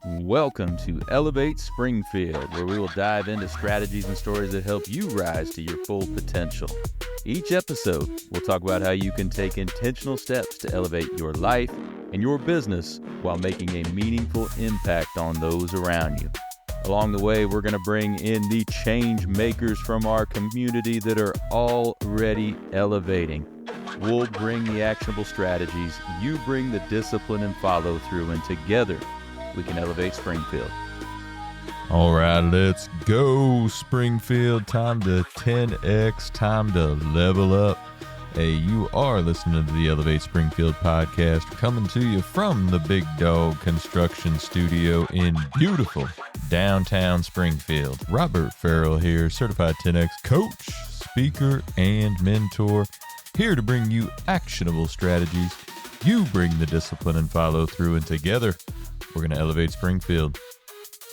Welcome to Elevate Springfield, where we will dive into strategies and stories that help you rise to your full potential. Each episode, we'll talk about how you can take intentional steps to elevate your life and your business while making a meaningful impact on those around you. Along the way, we're going to bring in the change makers from our community that are already elevating. We'll bring the actionable strategies, you bring the discipline and follow through, and together we can elevate Springfield. All right, let's go, Springfield. Time to 10X, time to level up. Hey, you are listening to the Elevate Springfield podcast, coming to you from the Big Dog Construction Studio in beautiful downtown Springfield. Robert Ferriell here, certified 10X coach, speaker, and mentor, here to bring you actionable strategies. You bring the discipline and follow through, and together we're going to elevate Springfield.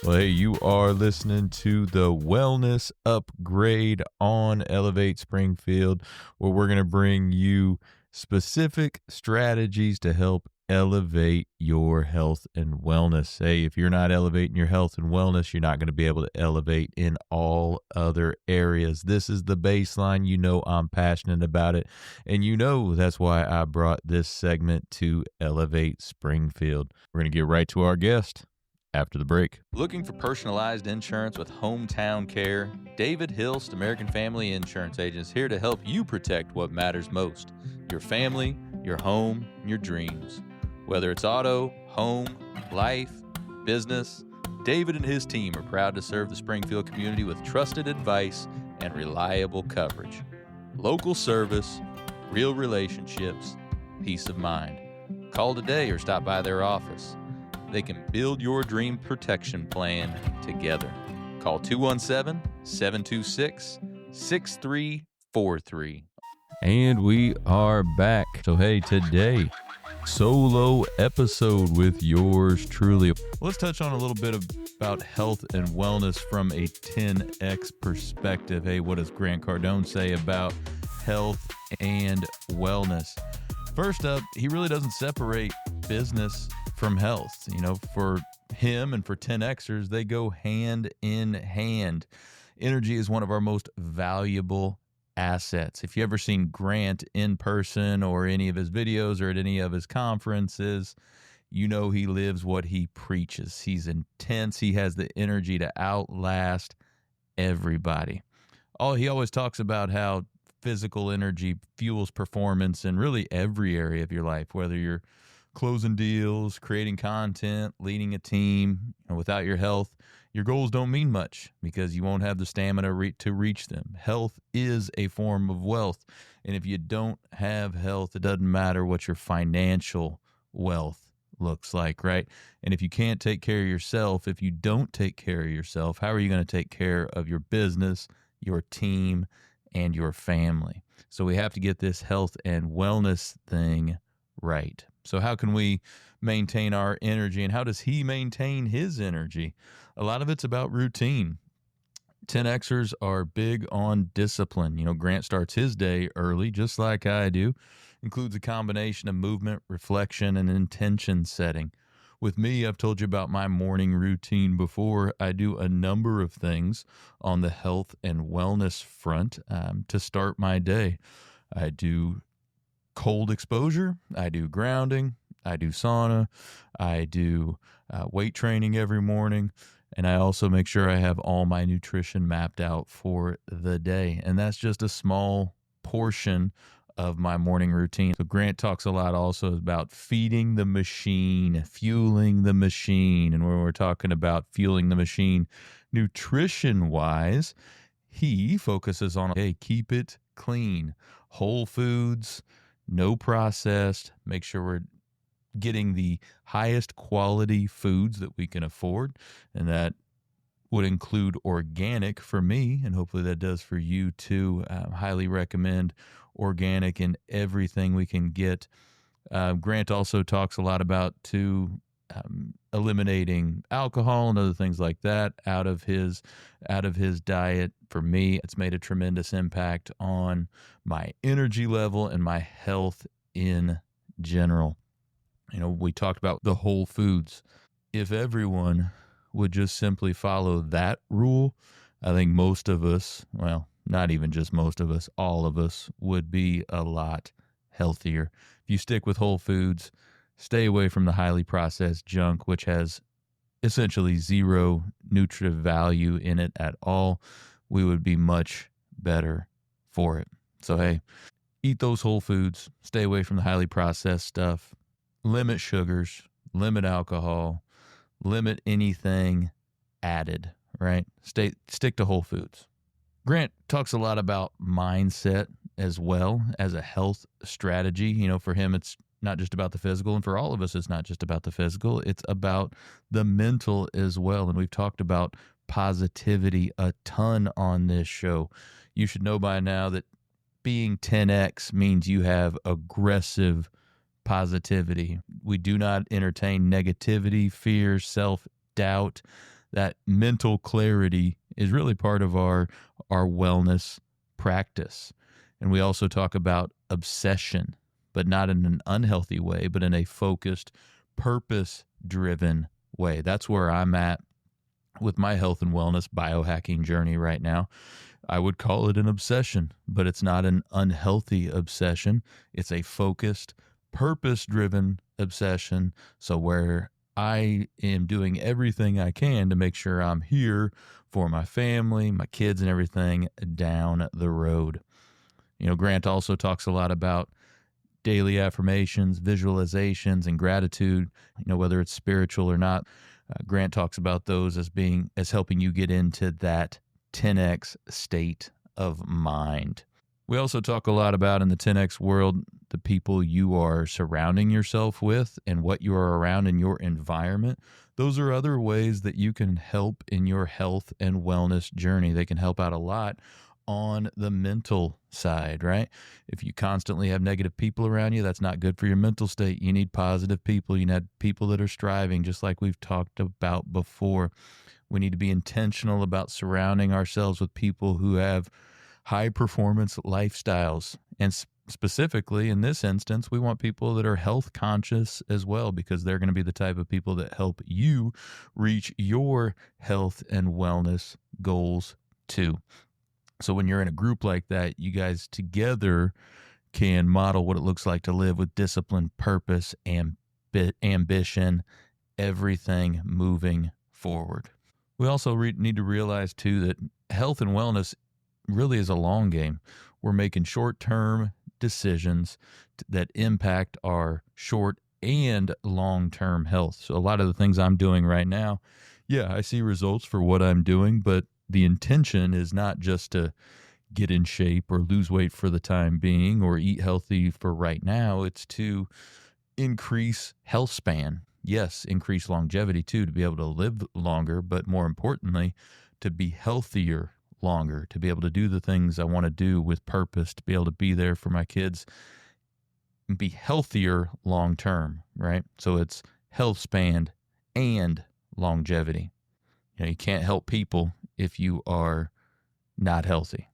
Well, hey, you are listening to the Wellness Upgrade on Elevate Springfield, where we're going to bring you specific strategies to help elevate your health and wellness. Hey, if you're not elevating your health and wellness, you're not going to be able to elevate in all other areas. This is the baseline. You know I'm passionate about it, and you know that's why I brought this segment to Elevate Springfield. We're going to get right to our guest after the break. Looking for personalized insurance with hometown care? David Hilst, American Family Insurance Agent, is here to help you protect what matters most: your family, your home, and your dreams. Whether it's auto, home, life, business, David and his team are proud to serve the Springfield community with trusted advice and reliable coverage. Local service, real relationships, peace of mind. Call today or stop by their office. They can build your dream protection plan together. Call 217-726-6343. And we are back. So hey, today, solo episode with yours truly. Let's touch on a little bit about health and wellness from a 10X perspective. Hey, what does Grant Cardone say about health and wellness? First up, he really doesn't separate business from health. You know, for him and for 10Xers, they go hand in hand. Energy is one of our most valuable assets. If you ever seen Grant in person or any of his videos or at any of his conferences, you know he lives what he preaches. He's intense. He has the energy to outlast everybody. He always talks about how physical energy fuels performance in really every area of your life, whether you're closing deals, creating content, leading a team. Without your health, your goals don't mean much because you won't have the stamina to reach them. Health is a form of wealth. And if you don't have health, it doesn't matter what your financial wealth looks like, right? And if you can't take care of yourself, if you don't take care of yourself, how are you going to take care of your business, your team, and your family? So we have to get this health and wellness thing right. So how can we maintain our energy, and how does he maintain his energy? A lot of it's about routine. 10Xers are big on discipline. You know, Grant starts his day early, just like I do. Includes a combination of movement, reflection, and intention setting. With me, I've told you about my morning routine before. I do a number of things on the health and wellness front to start my day. I do cold exposure, I do grounding, I do sauna, I do weight training every morning, and I also make sure I have all my nutrition mapped out for the day. And that's just a small portion of my morning routine. So Grant talks a lot also about feeding the machine, fueling the machine. And when we're talking about fueling the machine nutrition-wise, he focuses on, hey, keep it clean, whole foods, no processed, make sure we're getting the highest quality foods that we can afford. And that would include organic for me, and hopefully that does for you too. Highly recommend organic in everything we can get. Grant also talks a lot about eliminating alcohol and other things like that out of his diet. For me, it's made a tremendous impact on my energy level and my health in general. You know, we talked about the whole foods. if everyone would just simply follow that rule, I think most of us, well, not even just most of us, all of us would be a lot healthier. If you stick with whole foods, stay away from the highly processed junk, which has essentially zero nutritive value in it at all, we would be much better for it. So, hey, eat those whole foods, stay away from the highly processed stuff, limit sugars, limit alcohol, limit anything added, right? Stick to whole foods. Grant talks a lot about mindset as well as a health strategy. For him, it's not just about the physical, and for all of us, it's not just about the physical, it's about the mental as well. And we've talked about positivity a ton on this show. You should know by now that being 10x means you have aggressive positivity. We do not entertain negativity, fear, self-doubt. That mental clarity is really part of our wellness practice. And we also talk about obsession, but not in an unhealthy way, but in a focused, purpose-driven way. That's where I'm at with my health and wellness biohacking journey right now. I would call it an obsession, but it's not an unhealthy obsession. It's a focused, purpose-driven obsession. So where I am doing everything I can to make sure I'm here for my family, my kids, and everything down the road. Grant also talks a lot about daily affirmations, visualizations, and gratitude, whether it's spiritual or not. Grant talks about those as helping you get into that 10x state of mind. We also talk a lot about, in the 10x world, the people you are surrounding yourself with and what you are around in your environment. Those are other ways that you can help in your health and wellness journey. They can help out a lot on the mental side, right? If you constantly have negative people around you, that's not good for your mental state. You need positive people. You need people that are striving, just like we've talked about before. We need to be intentional about surrounding ourselves with people who have high performance lifestyles. And specifically in this instance, we want people that are health conscious as well, because they're going to be the type of people that help you reach your health and wellness goals too. So when you're in a group like that, you guys together can model what it looks like to live with discipline, purpose, and ambition, everything moving forward. We also need to realize too that health and wellness really is a long game. We're making short-term decisions that impact our short and long-term health. So a lot of the things I'm doing right now, yeah, I see results for what I'm doing, but the intention is not just to get in shape or lose weight for the time being or eat healthy for right now. It's to increase health span. Yes, increase longevity too, to be able to live longer, but more importantly, to be healthier longer, to be able to do the things I want to do with purpose, to be able to be there for my kids and be healthier long term, right? So it's health span and longevity. You can't help people if you are not healthy.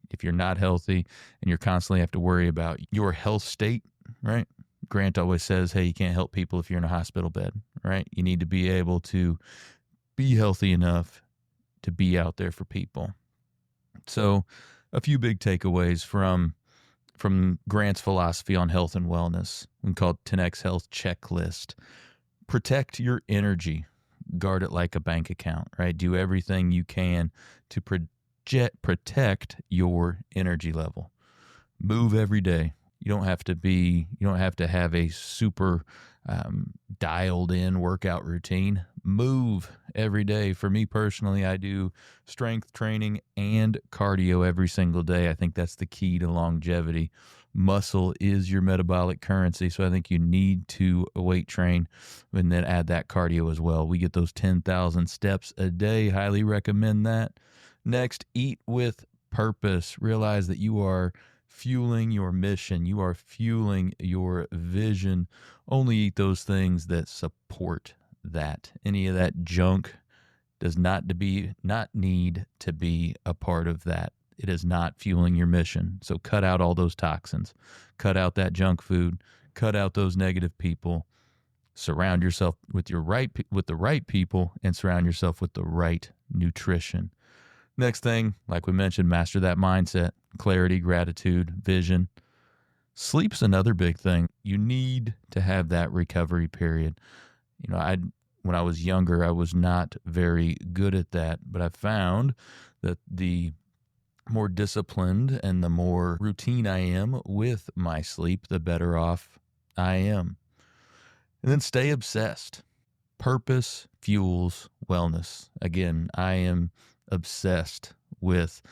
If you're not healthy and you're constantly have to worry about your health state, right? Grant always says, hey, you can't help people if you're in a hospital bed, right? You need to be able to be healthy enough to be out there for people. So a few big takeaways from Grant's philosophy on health and wellness, we call it 10X Health Checklist. Protect your energy. Guard it like a bank account, right? Do everything you can to protect your energy level. Move every day. You don't have to have a super dialed in workout routine. Move every day. For me personally, I do strength training and cardio every single day. I think that's the key to longevity. Muscle is your metabolic currency, so I think you need to weight train and then add that cardio as well. We get those 10,000 steps a day. Highly recommend that. Next, eat with purpose. Realize that you are fueling your mission. You are fueling your vision. Only eat those things that support that. Any of that junk does not need to be a part of that. It is not fueling your mission. So cut out all those toxins. Cut out that junk food. Cut out those negative people. Surround yourself with the right people, and surround yourself with the right nutrition. Next thing, like we mentioned, master that mindset, clarity, gratitude, vision. Sleep's another big thing. You need to have that recovery period. When I was younger, I was not very good at that, but I found that the more disciplined and the more routine I am with my sleep, the better off I am. And then stay obsessed. Purpose fuels wellness. Again, I am obsessed with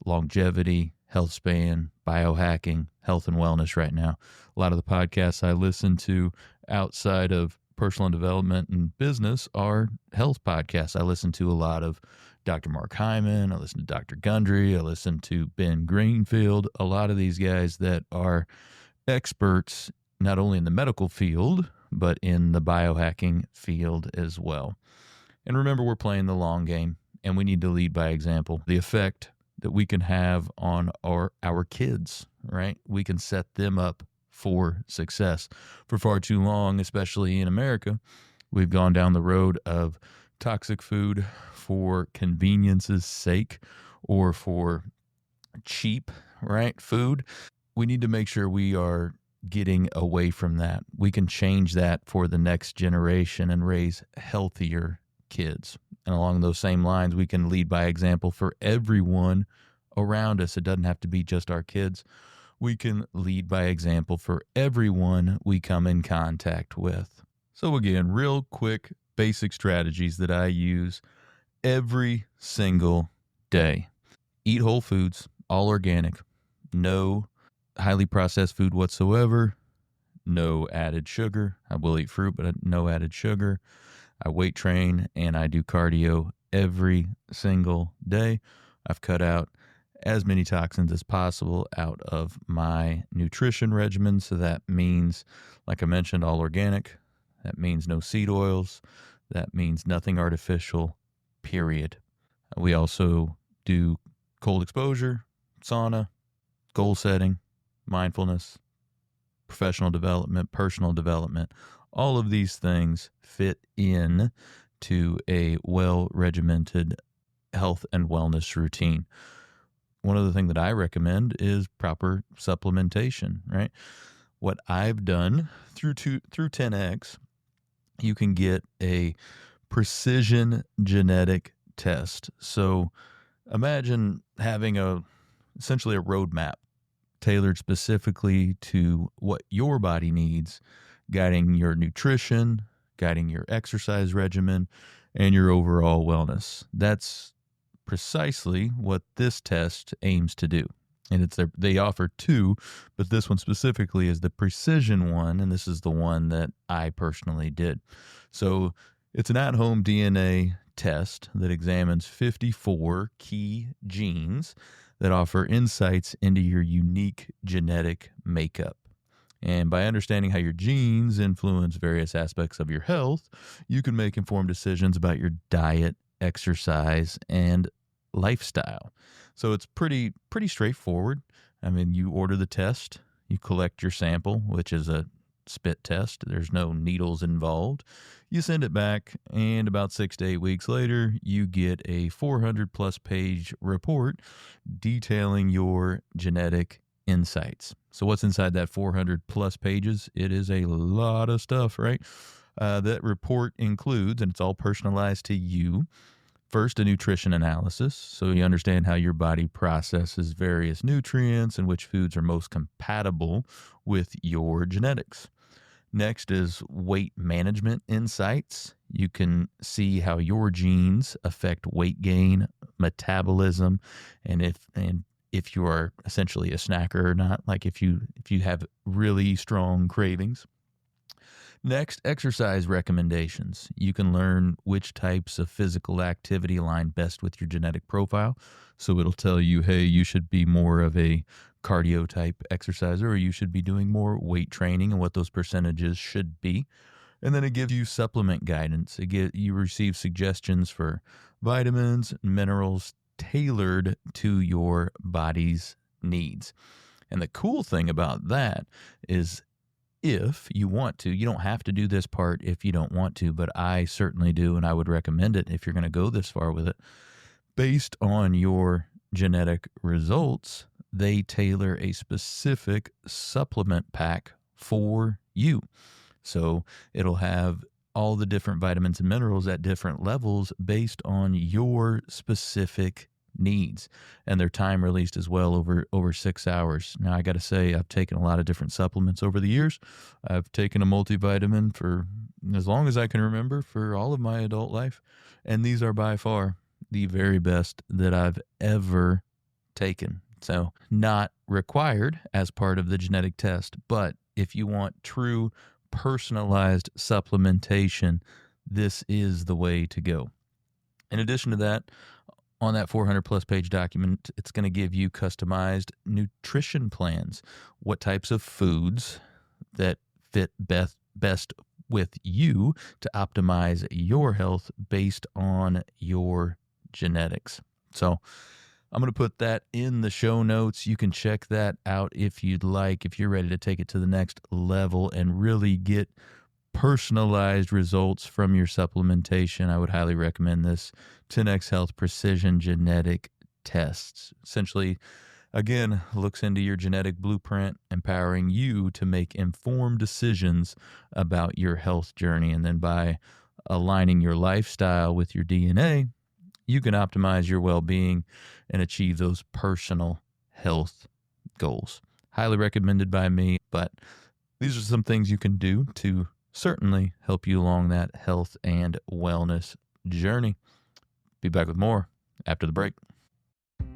longevity, health span, biohacking, health and wellness right now. A lot of the podcasts I listen to outside of personal development and business are health podcasts. I listen to a lot of Dr. Mark Hyman. I listen to Dr. Gundry. I listen to Ben Greenfield. A lot of these guys that are experts not only in the medical field, but in the biohacking field as well. And remember, we're playing the long game, and we need to lead by example. The effect that we can have on our kids, right? We can set them up for success. For far too long, especially in America, we've gone down the road of toxic food for convenience's sake or for cheap, right, food. We need to make sure we are getting away from that. We can change that for the next generation and raise healthier kids. And along those same lines, we can lead by example for everyone around us. It doesn't have to be just our kids. We can lead by example for everyone we come in contact with. So again, real quick, basic strategies that I use every single day. Eat whole foods, all organic, no highly processed food whatsoever, no added sugar. I will eat fruit, but no added sugar. I weight train and I do cardio every single day. I've cut out as many toxins as possible out of my nutrition regimen. So that means, like I mentioned, all organic. That means no seed oils. That means nothing artificial, period. We also do cold exposure, sauna, goal setting, mindfulness, professional development, personal development. All of these things fit in to a well-regimented health and wellness routine. One other thing that I recommend is proper supplementation, right? What I've done through 10X, you can get a precision genetic test. So imagine having essentially a roadmap tailored specifically to what your body needs, guiding your nutrition, guiding your exercise regimen, and your overall wellness. That's precisely what this test aims to do. And they offer two, but this one specifically is the precision one, and this is the one that I personally did. So it's an at-home DNA test that examines 54 key genes that offer insights into your unique genetic makeup. And by understanding how your genes influence various aspects of your health, you can make informed decisions about your diet, exercise, and lifestyle. So it's pretty straightforward. I mean, you order the test, you collect your sample, which is a spit test. There's no needles involved. You send it back, and about 6 to 8 weeks later, you get a 400-plus page report detailing your genetic insights. So what's inside that 400-plus pages? It is a lot of stuff, right? That report includes, and it's all personalized to you, first, a nutrition analysis, so you understand how your body processes various nutrients and which foods are most compatible with your genetics. Next is weight management insights. You can see how your genes affect weight gain, metabolism, and if you are essentially a snacker or not, like if you have really strong cravings. Next, exercise recommendations. You can learn which types of physical activity align best with your genetic profile. So it'll tell you, hey, you should be more of a cardio type exerciser, or you should be doing more weight training and what those percentages should be. And then it gives you supplement guidance. You receive suggestions for vitamins, minerals tailored to your body's needs. And the cool thing about that is if you want to. You don't have to do this part if you don't want to, but I certainly do, and I would recommend it if you're going to go this far with it. Based on your genetic results, they tailor a specific supplement pack for you. So it'll have all the different vitamins and minerals at different levels based on your specific needs, and their time released as well over 6 hours. Now, I got to say, I've taken a lot of different supplements over the years. I've taken a multivitamin for as long as I can remember for all of my adult life, and these are by far the very best that I've ever taken. So not required as part of the genetic test, but if you want true personalized supplementation, this is the way to go. In addition to that, on that 400 plus page document, it's going to give you customized nutrition plans, what types of foods that fit best with you to optimize your health based on your genetics. So I'm going to put that in the show notes. You can check that out if you'd like, if you're ready to take it to the next level and really get personalized results from your supplementation. I would highly recommend this 10X Health Precision Genetic Tests. Essentially, again, looks into your genetic blueprint, empowering you to make informed decisions about your health journey. And then by aligning your lifestyle with your DNA, you can optimize your well-being and achieve those personal health goals. Highly recommended by me, but these are some things you can do to certainly help you along that health and wellness journey. Be back with more after the break.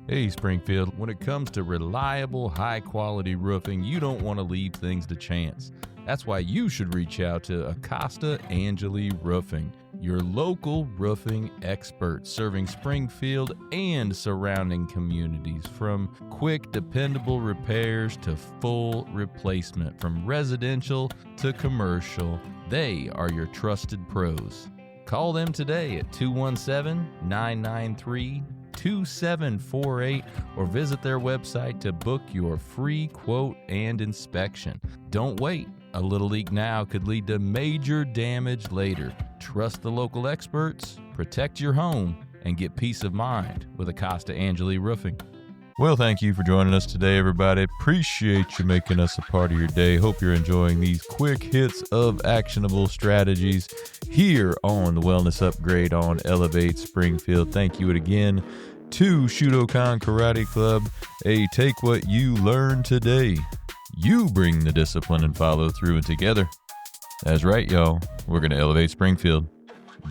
Hey, Springfield, when it comes to reliable, high-quality roofing, you don't want to leave things to chance. That's why you should reach out to Acosta Angeli Roofing, your local roofing experts serving Springfield and surrounding communities. From quick, dependable repairs to full replacement, from residential to commercial, they are your trusted pros. Call them today at 217-993-2748 or visit their website to book your free quote and inspection. Don't wait. A little leak now could lead to major damage later. Trust the local experts, protect your home, and get peace of mind with Acosta Angeli Roofing. Well, thank you for joining us today, everybody. Appreciate you making us a part of your day. Hope you're enjoying these quick hits of actionable strategies here on the Wellness Upgrade on Elevate Springfield. Thank you again to Shudokan Karate Club. Hey, take what you learned today. You bring the discipline and follow through, and together, that's right, y'all, we're going to elevate Springfield.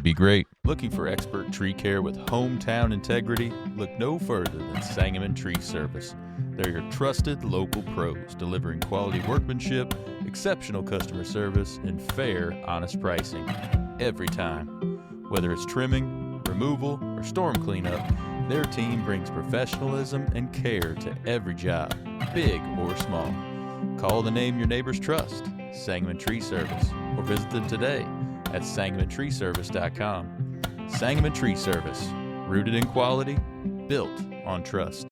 Be great. Looking for expert tree care with hometown integrity? Look no further than Sangamon Tree Service. They're your trusted local pros, delivering quality workmanship, exceptional customer service, and fair, honest pricing every time. Whether it's trimming, removal, or storm cleanup, their team brings professionalism and care to every job, big or small. Call the name your neighbors trust, Sangamon Tree Service, or visit them today at SangamonTreeService.com. Sangamon Tree Service, rooted in quality, built on trust.